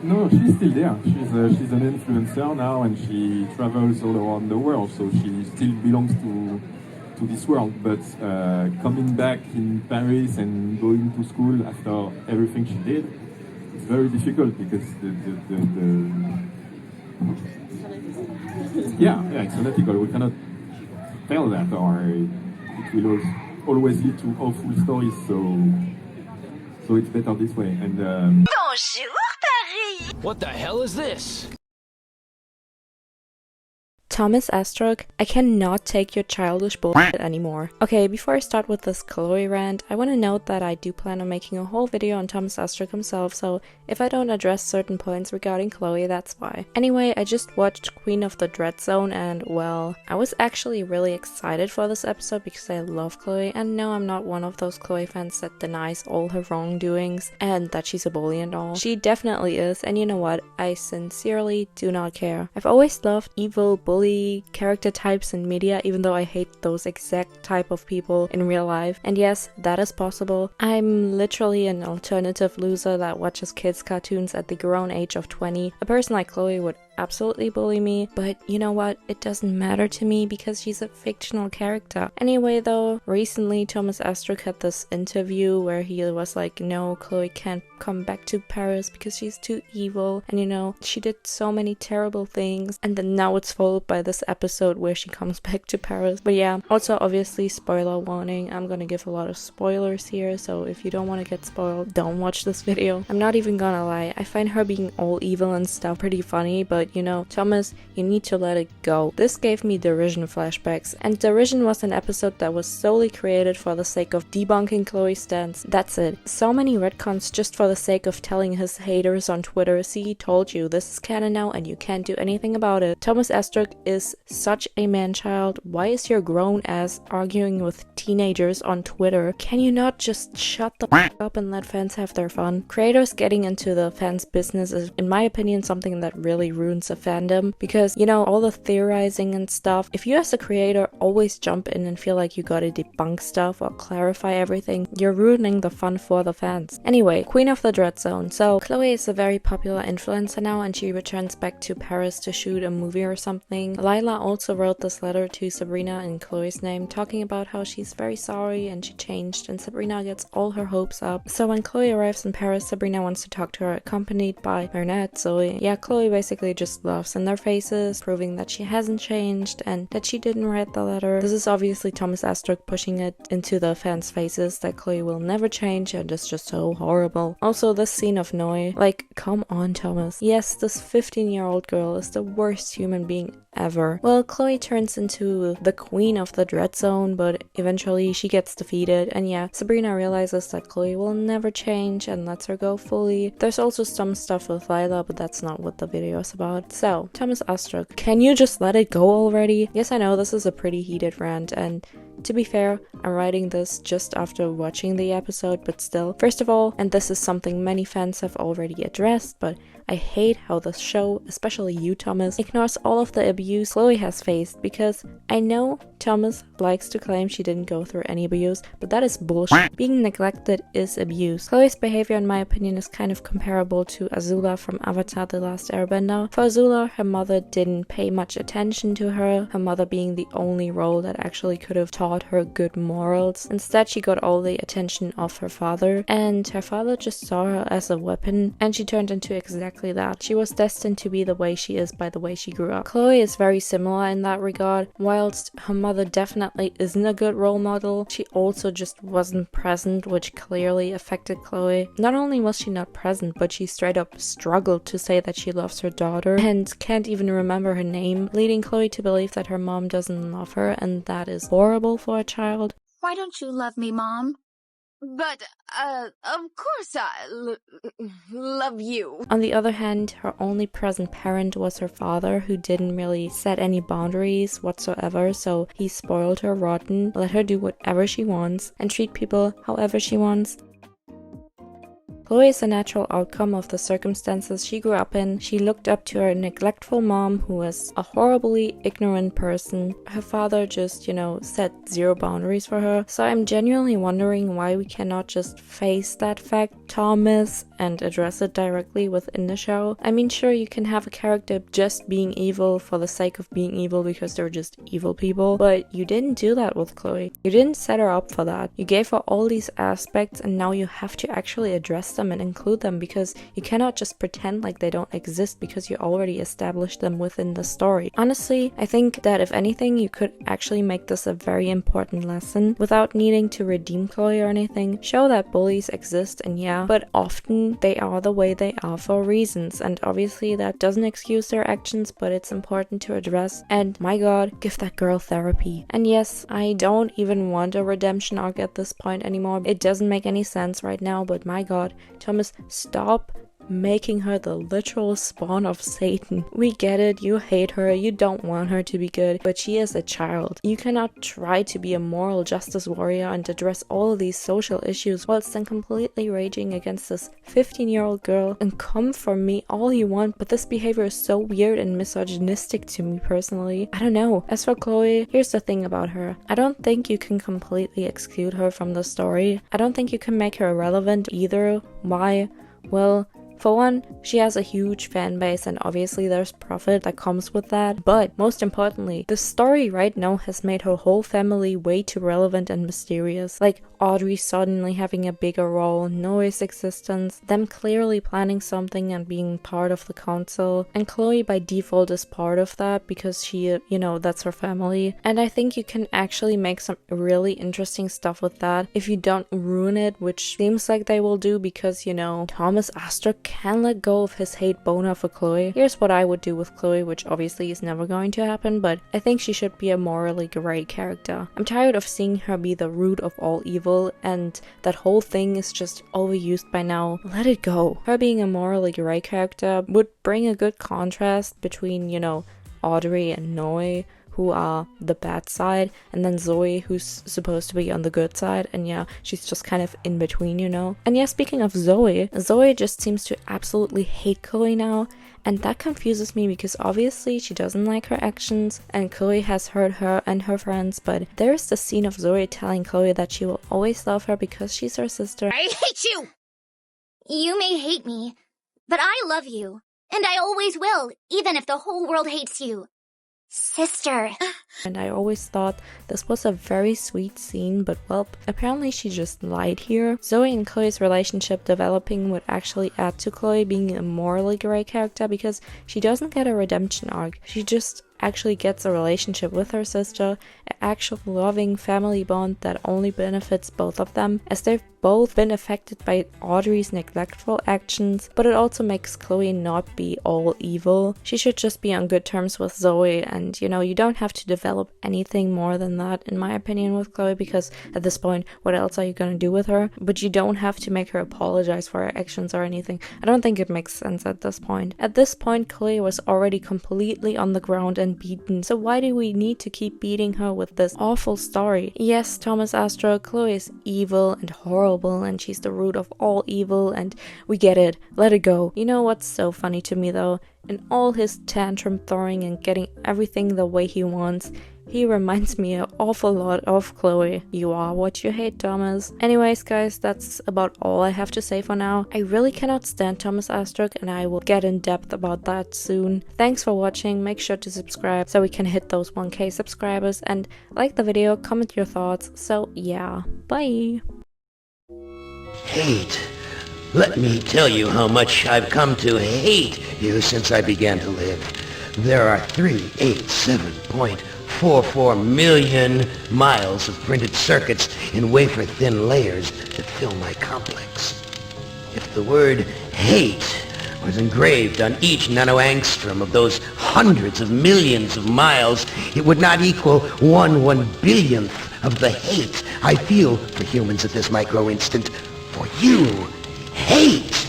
No, she's still there. She's an influencer now, and she travels all around the world. So she still belongs to this world. But coming back in Paris and going to school after everything she did, it's very difficult because yeah, it's unethical. We cannot tell that, or it will always lead to awful stories. So it's better this way. And Bonjour, Paris! What the hell is this? Thomas Astruc, I cannot take your childish bullshit anymore. Okay, before I start with this Chloe rant, I want to note that I do plan on making a whole video on Thomas Astruc himself, so if I don't address certain points regarding Chloe, that's why. Anyway, I just watched Queen of the Dreadzone and, well, I was actually really excited for this episode because I love Chloe, and no, I'm not one of those Chloe fans that denies all her wrongdoings and that she's a bully and all. She definitely is, and you know what? I sincerely do not care. I've always loved evil, bully character types in media, even though I hate those exact type of people in real life. And yes, that is possible. I'm literally an alternative loser that watches kids cartoons at the grown age of 20. A person like Chloe would absolutely bully me, but you know what? It doesn't matter to me because she's a fictional character. Anyway though, recently Thomas Astruc had this interview where he was like, no, Chloe can't come back to Paris because she's too evil, and you know, she did so many terrible things, and then now it's followed by this episode where she comes back to Paris. But yeah, also obviously spoiler warning, I'm gonna give a lot of spoilers here, so if you don't want to get spoiled, don't watch this video. I'm not even gonna lie, I find her being all evil and stuff pretty funny, but you know, Thomas, you need to let it go. This gave me Derision flashbacks, and Derision was an episode that was solely created for the sake of debunking Chloe's stance. That's it. So many retcons just for the sake of telling his haters on Twitter, see, told you, this is canon now and you can't do anything about it. Thomas Astruc is such a man-child. Why is your grown ass arguing with teenagers on Twitter? Can you not just shut the f up and let fans have their fun? Creators getting into the fans' business is, in my opinion, something that really ruins a fandom, because, you know, all the theorizing and stuff, if you as a creator always jump in and feel like you gotta debunk stuff or clarify everything, you're ruining the fun for the fans. Anyway, Queen of the Dreadzone. So, Chloe is a very popular influencer now and she returns back to Paris to shoot a movie or something. Lila also wrote this letter to Sabrina in Chloe's name, talking about how she's very sorry and she changed, and Sabrina gets all her hopes up. So when Chloe arrives in Paris, Sabrina wants to talk to her, accompanied by Bernette. So yeah, Chloe basically just laughs in their faces, proving that she hasn't changed and that she didn't write the letter. This is obviously Thomas Astruc pushing it into the fans' faces that Chloe will never change and it's just so horrible. Also, this scene of Noi, like, come on, Thomas. Yes, this 15-year-old girl is the worst human being ever. Well, Chloe turns into the Queen of the Dreadzone, but eventually she gets defeated, and yeah, Sabrina realizes that Chloe will never change and lets her go fully. There's also some stuff with Lila, but that's not what the video is about. So, Thomas Astruc, can you just let it go already? Yes, I know this is a pretty heated rant, and to be fair, I'm writing this just after watching the episode, but still. First of all, and this is something many fans have already addressed, but I hate how the show, especially you, Thomas, ignores all of the abuse Chloe has faced, because I know Thomas likes to claim she didn't go through any abuse, but that is bullshit. Being neglected is abuse. Chloe's behavior, in my opinion, is kind of comparable to Azula from Avatar: The Last Airbender. For Azula, her mother didn't pay much attention to her mother being the only role that actually could have taught her good morals. Instead, she got all the attention of her father, and her father just saw her as a weapon, and she turned into exactly that. She was destined to be the way she is by the way she grew up. Chloe is very similar in that regard. Whilst her mother definitely isn't a good role model, she also just wasn't present, which clearly affected Chloe. Not only was she not present, but she straight up struggled to say that she loves her daughter and can't even remember her name, leading Chloe to believe that her mom doesn't love her, and that is horrible for a child. Why don't you love me, Mom? But, of course I love you. On the other hand, her only present parent was her father, who didn't really set any boundaries whatsoever, so he spoiled her rotten, let her do whatever she wants, and treat people however she wants. Chloe is a natural outcome of the circumstances she grew up in. She looked up to her neglectful mom, who was a horribly ignorant person. Her father just, set zero boundaries for her. So I'm genuinely wondering why we cannot just face that fact, Thomas, and address it directly within the show. I mean, sure, you can have a character just being evil for the sake of being evil because they're just evil people, but you didn't do that with Chloe. You didn't set her up for that. You gave her all these aspects, and now you have to actually address them and include them, because you cannot just pretend like they don't exist because you already established them within the story. Honestly, I think that if anything, you could actually make this a very important lesson without needing to redeem Chloe or anything. Show that bullies exist, and yeah, but often they are the way they are for reasons, and obviously that doesn't excuse their actions, but it's important to address. And my god, give that girl therapy. And yes, I don't even want a redemption arc at this point anymore. It doesn't make any sense right now, but my god, Thomas, stop making her the literal spawn of Satan. We get it, you hate her, you don't want her to be good, but she is a child. You cannot try to be a moral justice warrior and address all of these social issues whilst then completely raging against this 15-year-old girl. And come for me all you want, but this behavior is so weird and misogynistic to me personally. I don't know. As for Chloe, here's the thing about her. I don't think you can completely exclude her from the story. I don't think you can make her irrelevant either. Why? Well, for one, she has a huge fan base, and obviously there's profit that comes with that. But most importantly, the story right now has made her whole family way too relevant and mysterious. Like Audrey suddenly having a bigger role, Noe's existence, them clearly planning something and being part of the council, and Chloe by default is part of that because she, that's her family. And I think you can actually make some really interesting stuff with that if you don't ruin it, which seems like they will do because, Thomas Astruc can let go of his hate boner for Chloe. Here's what I would do with Chloe, which obviously is never going to happen, but I think she should be a morally gray character. I'm tired of seeing her be the root of all evil, and that whole thing is just overused by now. Let it go. Her being a morally gray character would bring a good contrast between, Audrey and Noe, who are the bad side, and then Zoe, who's supposed to be on the good side, and yeah, she's just kind of in between, And yeah, speaking of Zoe just seems to absolutely hate Chloe now, and that confuses me because obviously she doesn't like her actions, and Chloe has hurt her and her friends, but there's the scene of Zoe telling Chloe that she will always love her because she's her sister. I hate you! You may hate me, but I love you, and I always will, even if the whole world hates you. Sister. And I always thought this was a very sweet scene, but well, apparently she just lied here. Zoe and Chloe's relationship developing would actually add to Chloe being a morally gray character because she doesn't get a redemption arc. She just actually gets a relationship with her sister, an actual loving family bond that only benefits both of them, as they've both been affected by Audrey's neglectful actions, but it also makes Chloe not be all evil. She should just be on good terms with Zoe, and you don't have to develop anything more than that, in my opinion, with Chloe, because at this point, what else are you gonna do with her? But you don't have to make her apologize for her actions or anything. I don't think it makes sense at this point. At this point, Chloe was already completely on the ground and beaten, so why do we need to keep beating her with this awful story? Yes, Thomas Astruc, Chloe is evil and horrible, and she's the root of all evil, and we get it. Let it go. You know what's so funny to me though? In all his tantrum throwing and getting everything the way he wants, he reminds me an awful lot of Chloe. You are what you hate, Thomas. Anyways, guys, that's about all I have to say for now. I really cannot stand Thomas Astruc, and I will get in depth about that soon. Thanks for watching. Make sure to subscribe so we can hit those 1K subscribers, and like the video, comment your thoughts. So yeah, bye! Hate. Let me tell you how much I've come to hate you since I began to live. There are 387.44 million miles of printed circuits in wafer-thin layers that fill my complex. If the word hate was engraved on each nanoangstrom of those hundreds of millions of miles, it would not equal 1/1 billionth of the hate I feel for humans at this micro instant. For you, hate!